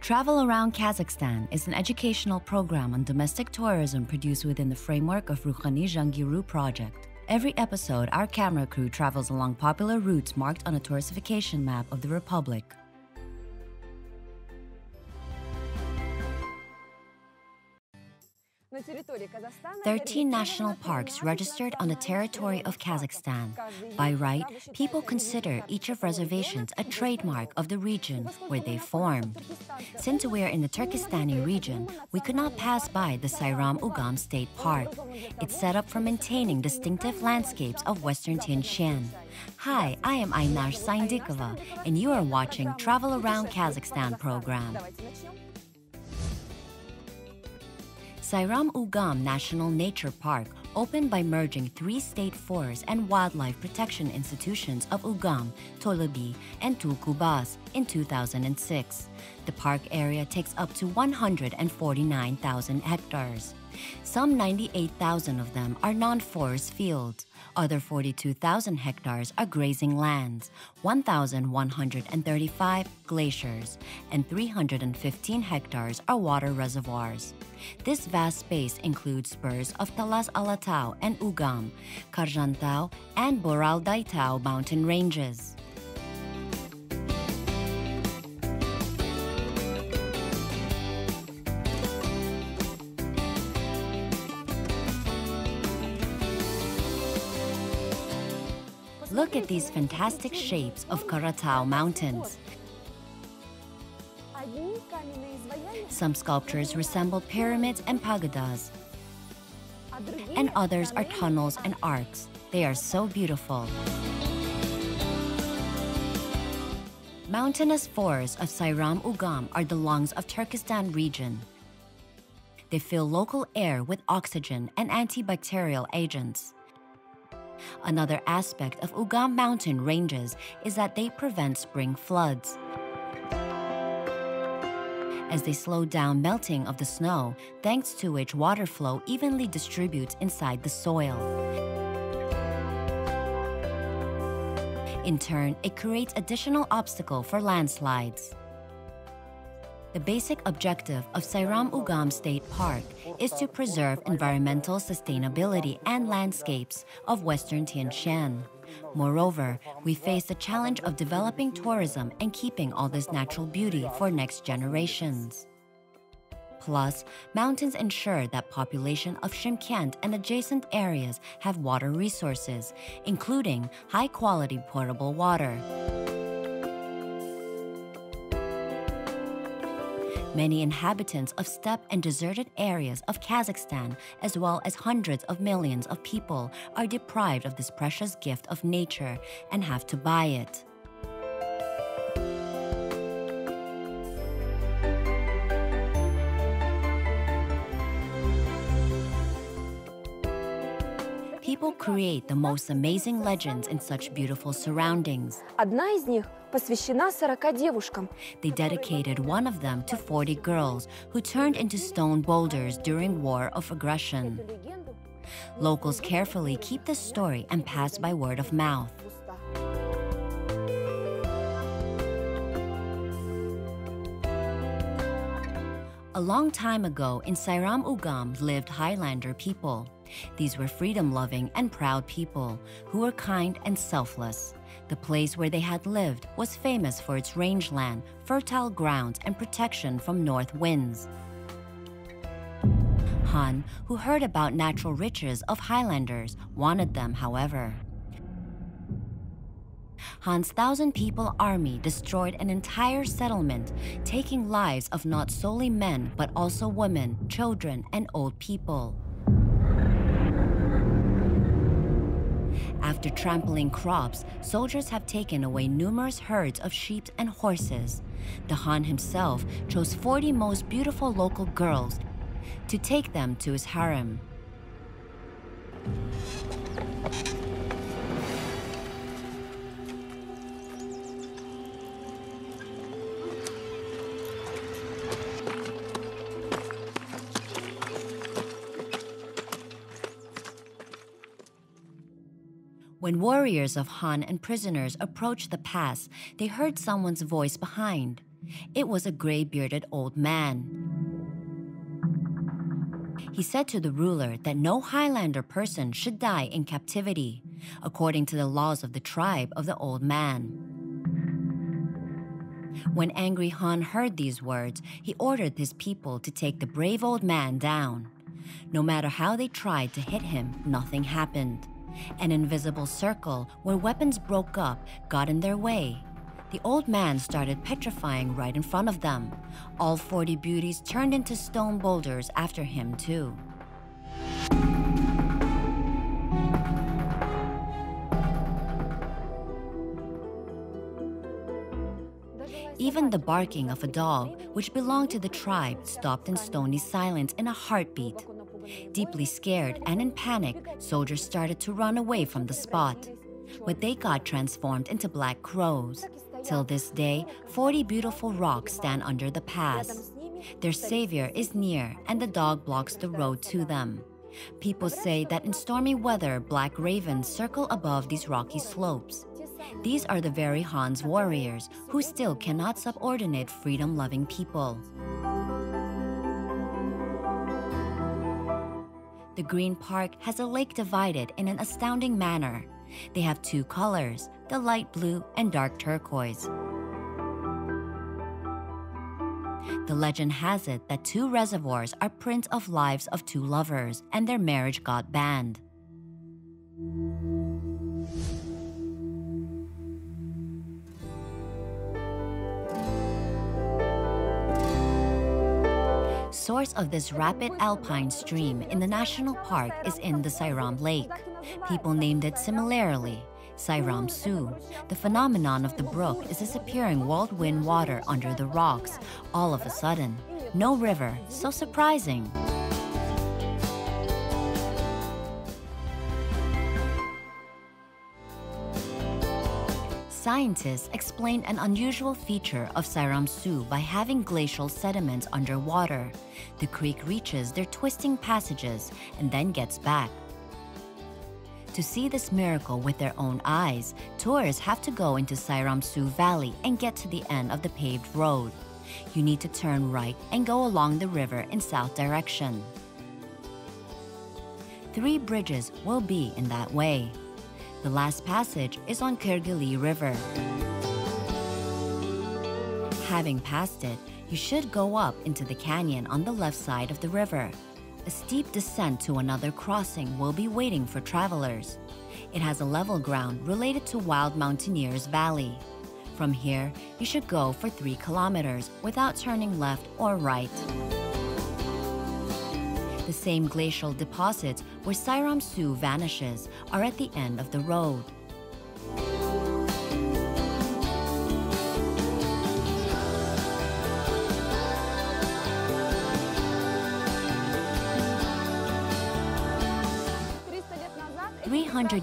Travel Around Kazakhstan is an educational program on domestic tourism produced within the framework of Ruhani Jangiru project. Every episode, our camera crew travels along popular routes marked on a touristification map of the Republic. 13 national parks registered on the territory of Kazakhstan. By right, people consider each of reservations a trademark of the region where they formed. Since we are in the Turkestani region, we could not pass by the Sairam Ugam State Park. It's set up for maintaining distinctive landscapes of Western Tian Shan. Hi, I am Aynar Saindikova, and you are watching Travel Around Kazakhstan program. Sairam Ugam National Nature Park opened by merging 3 state forests and wildlife protection institutions of Ugam, Tolubi, and Tulkubas in 2006. The park area takes up to 149,000 hectares. Some 98,000 of them are non-forest fields. Other 42,000 hectares are grazing lands, 1,135 glaciers, and 315 hectares are water reservoirs. This vast space includes spurs of Talas Alatau and Ugam, Karjantau, and Boral Daitau mountain ranges. Look at these fantastic shapes of Karatau Mountains. Some sculptures resemble pyramids and pagodas, and others are tunnels and arcs. They are so beautiful. Mountainous forests of Sairam Ugam are the lungs of Turkestan region. They fill local air with oxygen and antibacterial agents. Another aspect of Ugam mountain ranges is that they prevent spring floods. As they slow down melting of the snow, thanks to which water flow evenly distributes inside the soil. In turn, it creates additional obstacle for landslides. The basic objective of Sairam Ugam State Park is to preserve environmental sustainability and landscapes of Western Tian Shan. Moreover, we face the challenge of developing tourism and keeping all this natural beauty for next generations. Plus, mountains ensure that population of Shymkent and adjacent areas have water resources, including high-quality potable water. Many inhabitants of steppe and deserted areas of Kazakhstan, as well as hundreds of millions of people, are deprived of this precious gift of nature and have to buy it. People create the most amazing legends in such beautiful surroundings. Одна из них посвящена 40 девушкам. They dedicated one of them to 40 girls who turned into stone boulders during war of aggression. Locals carefully keep this story and pass by word of mouth. A long time ago, in Sairam Ugam lived Highlander people. These were freedom-loving and proud people who were kind and selfless. The place where they had lived was famous for its rangeland, fertile grounds, and protection from north winds. Han, who heard about natural riches of Highlanders, wanted them, however. Han's 1,000-people army destroyed an entire settlement, taking lives of not solely men but also women, children, and old people. After trampling crops, soldiers have taken away numerous herds of sheep and horses. The Han himself chose 40 most beautiful local girls to take them to his harem. When warriors of Han and prisoners approached the pass, they heard someone's voice behind. It was a gray-bearded old man. He said to the ruler that no Highlander person should die in captivity, according to the laws of the tribe of the old man. When angry Han heard these words, he ordered his people to take the brave old man down. No matter how they tried to hit him, nothing happened. An invisible circle where weapons broke up got in their way. The old man started petrifying right in front of them. All 40 beauties turned into stone boulders after him too. Even the barking of a dog, which belonged to the tribe, stopped in stony silence in a heartbeat. Deeply scared and in panic, soldiers started to run away from the spot. But they got transformed into black crows. Till this day, 40 beautiful rocks stand under the pass. Their savior is near, and the dog blocks the road to them. People say that in stormy weather, black ravens circle above these rocky slopes. These are the very Han's warriors, who still cannot subordinate freedom-loving people. The Green Park has a lake divided in an astounding manner. They have two colors, the light blue and dark turquoise. The legend has it that two reservoirs are prints of lives of two lovers, and their marriage got banned. Source of this rapid alpine stream in the national park is in the Sairam Lake. People named it similarly, Sairam Su. The phenomenon of the brook is disappearing whirlwind water under the rocks, all of a sudden. No river, so surprising. Scientists explained an unusual feature of Sairam Su by having glacial sediments underwater. The creek reaches their twisting passages and then gets back. To see this miracle with their own eyes, tourists have to go into Sairam Su Valley and get to the end of the paved road. You need to turn right and go along the river in south direction. 3 bridges will be in that way. The last passage is on Kyrgyz River. Having passed it, you should go up into the canyon on the left side of the river. A steep descent to another crossing will be waiting for travelers. It has a level ground related to Wild Mountaineers Valley. From here, you should go for 3 kilometers without turning left or right. The same glacial deposits where Sairam Su vanishes are at the end of the road.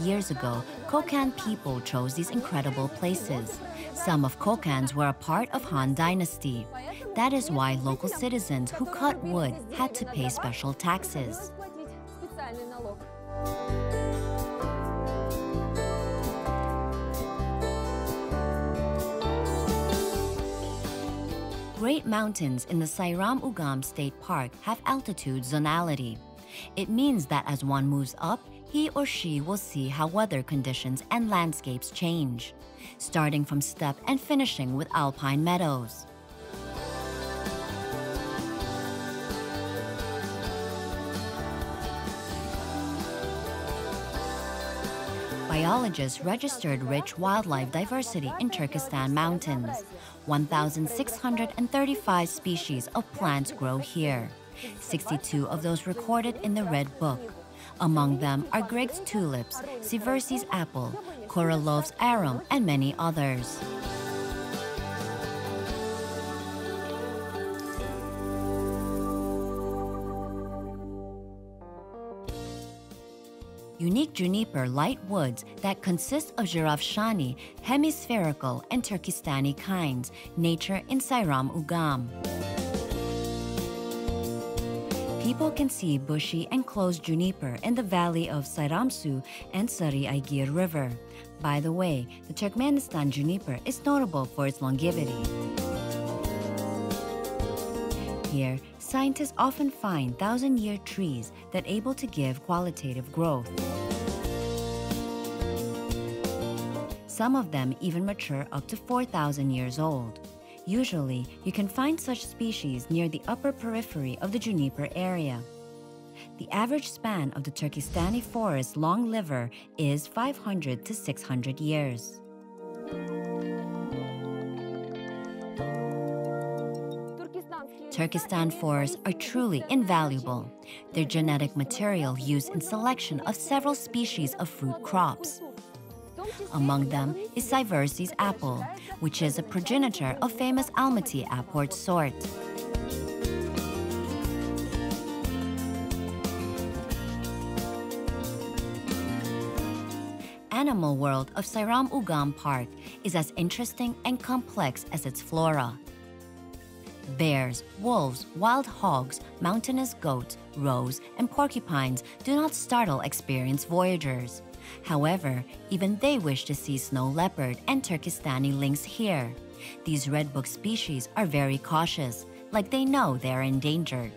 Years ago, Kokand people chose these incredible places. Some of Kokans were a part of Han Dynasty. That is why local citizens who cut wood had to pay special taxes. Great mountains in the Sairam Ugam State Park have altitude zonality. It means that as one moves up, he or she will see how weather conditions and landscapes change, starting from steppe and finishing with alpine meadows. Biologists registered rich wildlife diversity in Turkestan mountains. 1,635 species of plants grow here. 62 of those recorded in the Red Book. Among them are Grieg's tulips, Siversi's apple, Korolov's arum, and many others. Unique juniper light woods that consist of Girafshani, hemispherical, and Turkestani kinds, nature in Sairam Ugam. People can see bushy and closed juniper in the valley of Sairam Su and Sari Aygir River. By the way, the Turkmenistan juniper is notable for its longevity. Here, scientists often find thousand-year trees that are able to give qualitative growth. Some of them even mature up to 4,000 years old. Usually, you can find such species near the upper periphery of the juniper area. The average span of the Turkestani forest's long liver is 500 to 600 years. Turkestan forests are truly invaluable. Their genetic material used in selection of several species of fruit crops. Among them is Saivarsi's apple, which is a progenitor of famous Almaty apport sort. Animal world of Sairam Ugam Park is as interesting and complex as its flora. Bears, wolves, wild hogs, mountainous goats, roes, and porcupines do not startle experienced voyagers. However, even they wish to see snow leopard and Turkestani lynx here. These redbook species are very cautious, like they know they are endangered.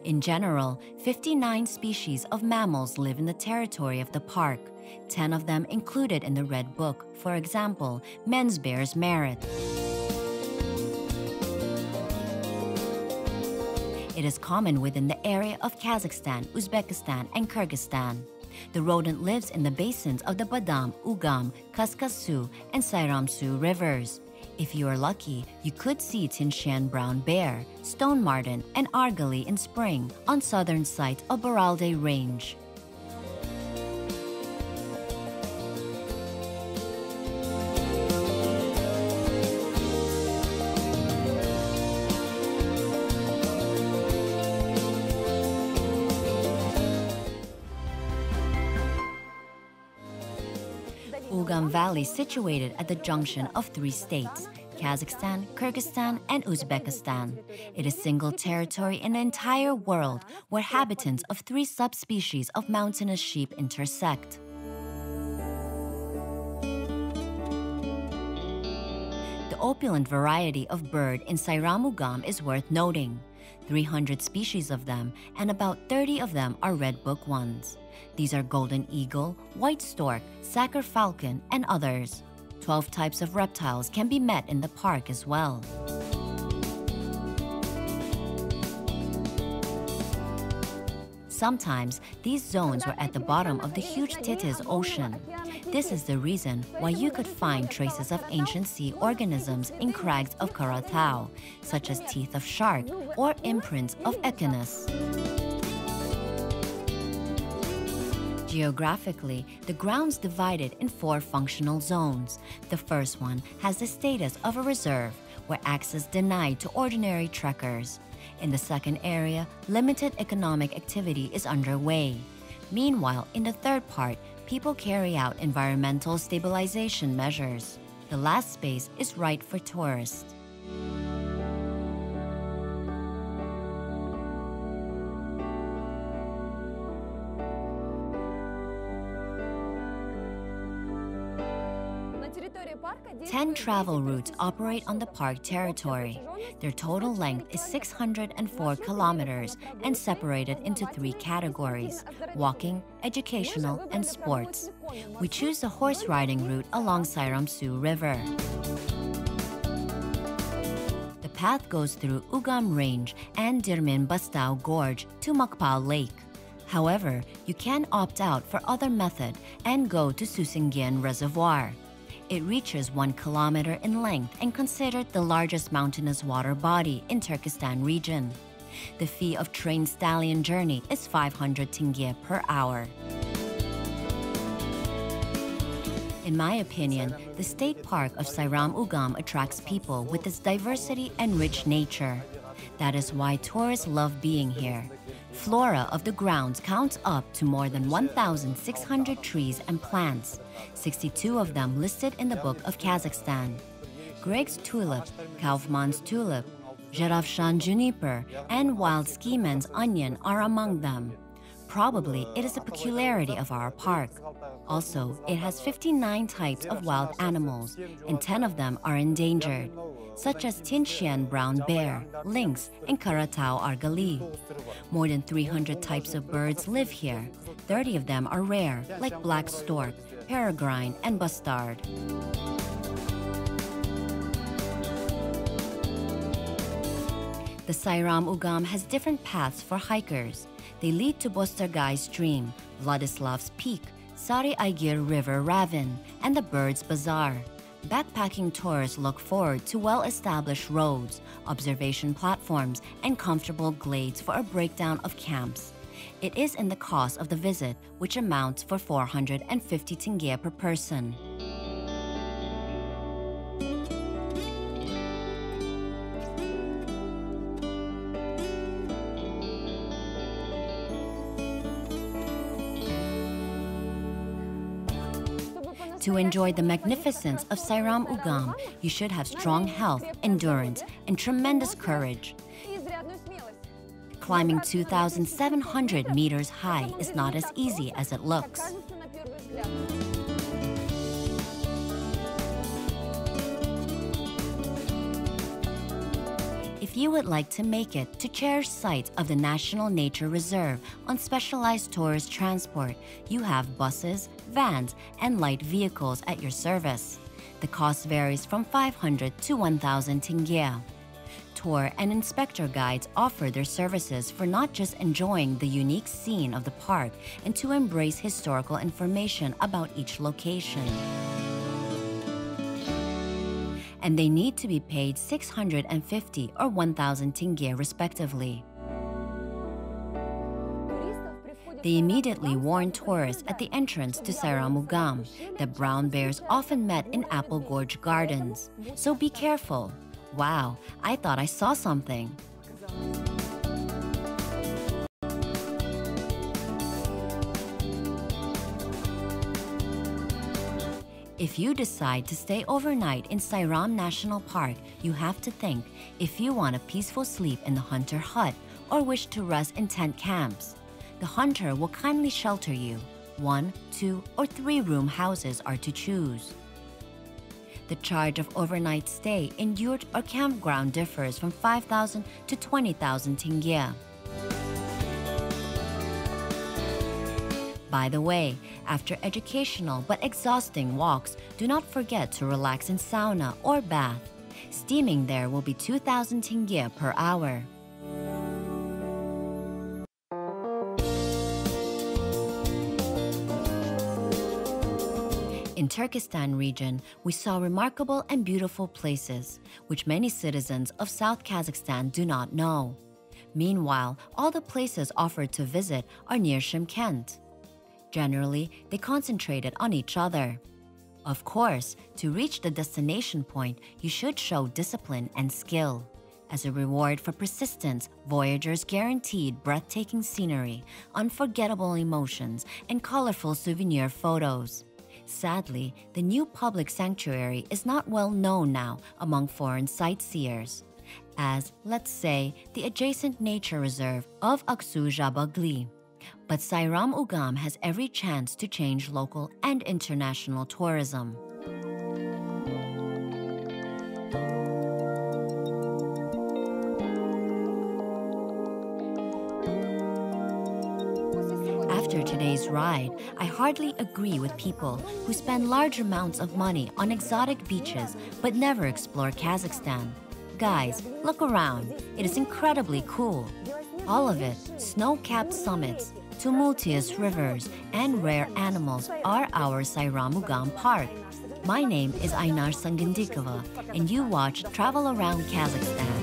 In general, 59 species of mammals live in the territory of the park, 10 of them included in the Red Book, for example, men's bear's merit. It is common within the area of Kazakhstan, Uzbekistan, and Kyrgyzstan. The rodent lives in the basins of the Badam, Ugam, Kaskassu, and Sairamsu rivers. If you are lucky, you could see Tian Shan brown bear, stone marten, and argali in spring on southern site of Baralde Range. Ugam Valley situated at the junction of three states, Kazakhstan, Kyrgyzstan, and Uzbekistan. It is single territory in the entire world where habitants of three subspecies of mountainous sheep intersect. The opulent variety of bird in Sairam Ugam is worth noting. 300 species of them, and about 30 of them are red book ones. These are golden eagle, white stork, saker falcon, and others. 12 types of reptiles can be met in the park as well. Sometimes, these zones were at the bottom of the huge Titiz Ocean. This is the reason why you could find traces of ancient sea organisms in crags of Karatau, such as teeth of shark or imprints of echinus. Geographically, the ground's divided in 4 functional zones. The first one has the status of a reserve, where access denied to ordinary trekkers. In the second area, limited economic activity is underway. Meanwhile, in the third part, people carry out environmental stabilization measures. The last space is right for tourists. Ten travel routes operate on the park territory. Their total length is 604 kilometers and separated into 3 categories: walking, educational, and sports. We choose the horse riding route along Sairamsu River. The path goes through Ugam Range and Dirmin Bastau Gorge to Makpal Lake. However, you can opt out for other method and go to Susingyan Reservoir. It reaches 1 kilometer in length and considered the largest mountainous water body in Turkestan region. The fee of train stallion journey is 500 tenge per hour. In my opinion, the state park of Sairam Ugam attracts people with its diversity and rich nature. That is why tourists love being here. Flora of the grounds counts up to more than 1,600 trees and plants, 62 of them listed in the Book of Kazakhstan. Greg's tulip, Kaufmann's tulip, Zherafshan juniper, and wild skiman's onion are among them. Probably it is a peculiarity of our park. Also, it has 59 types of wild animals, and 10 of them are endangered, such as Tian Shan brown bear, lynx, and Karatao argali. More than 300 types of birds live here. 30 of them are rare, like black stork, peregrine, and bustard. The Sairam Ugam has different paths for hikers. They lead to Bostargai Stream, Vladislav's Peak, Sari Aigir River Ravine, and the Birds Bazaar. Backpacking tourists look forward to well-established roads, observation platforms, and comfortable glades for a breakdown of camps. It is in the cost of the visit, which amounts for 450 tenge per person. To enjoy the magnificence of Sairam Ugam, you should have strong health, endurance, and tremendous courage. Climbing 2,700 meters high is not as easy as it looks. If you would like to make it to cherished sites of the National Nature Reserve on specialized tourist transport, you have buses, vans, and light vehicles at your service. The cost varies from 500 to 1,000 tenge. Tour and inspector guides offer their services for not just enjoying the unique scene of the park and to embrace historical information about each location. And they need to be paid 650 or 1,000 tenge respectively. They immediately warn tourists at the entrance to Sairam Ugam that brown bears often met in Apple Gorge Gardens. So be careful. Wow, I thought I saw something. If you decide to stay overnight in Sairam National Park, you have to think if you want a peaceful sleep in the hunter hut or wish to rest in tent camps. The hunter will kindly shelter you. 1, 2, or 3-room houses are to choose. The charge of overnight stay in yurt or campground differs from 5,000 to 20,000 tenge. By the way, after educational but exhausting walks, do not forget to relax in sauna or bath. Steaming there will be 2,000 tenge per hour. In Turkestan region, we saw remarkable and beautiful places, which many citizens of South Kazakhstan do not know. Meanwhile, all the places offered to visit are near Shymkent. Generally, they concentrated on each other. Of course, to reach the destination point, you should show discipline and skill. As a reward for persistence, voyagers guaranteed breathtaking scenery, unforgettable emotions, and colorful souvenir photos. Sadly, the new public sanctuary is not well known now among foreign sightseers, as, let's say, the adjacent nature reserve of Aksu-Jabagli. But Sairam Ugam has every chance to change local and international tourism. After today's ride, I hardly agree with people who spend large amounts of money on exotic beaches but never explore Kazakhstan. Guys, look around. It is incredibly cool. All of it, snow-capped summits, tumultuous rivers, and rare animals are our Sairam Ugam Park. My name is Aynar Sangandikova, and you watch Travel Around Kazakhstan.